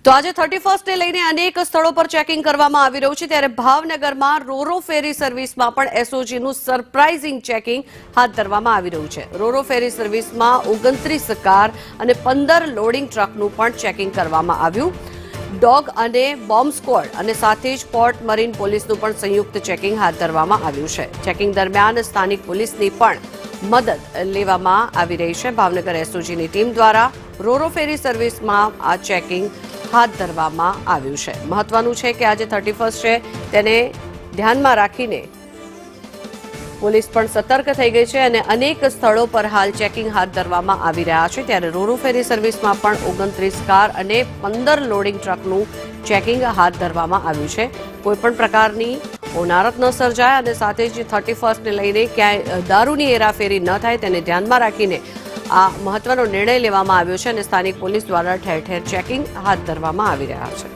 તો આજે 31st ને લઈને અનેક સ્થળો પર ચેકિંગ કરવામાં આવી રહ્યું છે, ત્યારે ભાવનગરમાં રોરો ફેરી સર્વિસમાં પણ એસઓજીનું સરપ્રાઇઝિંગ ચેકિંગ હાથ ધરવામાં આવી રહ્યું છે। રોરો ફેરી સર્વિસમાં 29 કાર અને 15 લોડિંગ ટ્રકનું પણ ચેકિંગ કરવામાં આવ્યું। ડોગ અને બોમ્બ સ્ક્વોડ અને સાથે જ પોર્ટ મરીન પોલીસનું પણ સંયુક્ત ચેકિંગ હાથ ધરવામાં આવ્યું છે। ચેકિંગ દરમિયાન સ્થાનિક પોલીસની પણ મદદ લેવામાં આવી રહી છે। ભાવનગર એસઓજીની ટીમ દ્વારા રોરો ફેરી સર્વિસમાં આ ચેકિંગ હાથ ધરવામાં આવ્યું છે। મહત્વનું છે કે આજે 31st છે, તેને ધ્યાનમાં રાખીને પોલીસ પણ સતર્ક થઈ ગઈ છે અને અનેક સ્થળો પર હાલ ચેકિંગ હાથ ધરવામાં આવી રહ્યા છે। ત્યારે રોરો ફેરી સર્વિસમાં પણ 29 કાર અને 15 લોડિંગ ટ્રકનું ચેકિંગ હાથ ધરવામાં આવ્યું છે। કોઈપણ પ્રકારની હોનારત ન સર્જાય અને સાથે જ 31st ને લઈને ક્યાંય દારૂની હેરાફેરી ન થાય તેને ધ્યાનમાં રાખીને આ મહત્વનો નિર્ણય લેવામાં આવ્યો છે અને સ્થાનિક પોલીસ દ્વારા ઠેર ઠેર ચેકિંગ હાથ ધરવામાં આવી રહ્યા છે।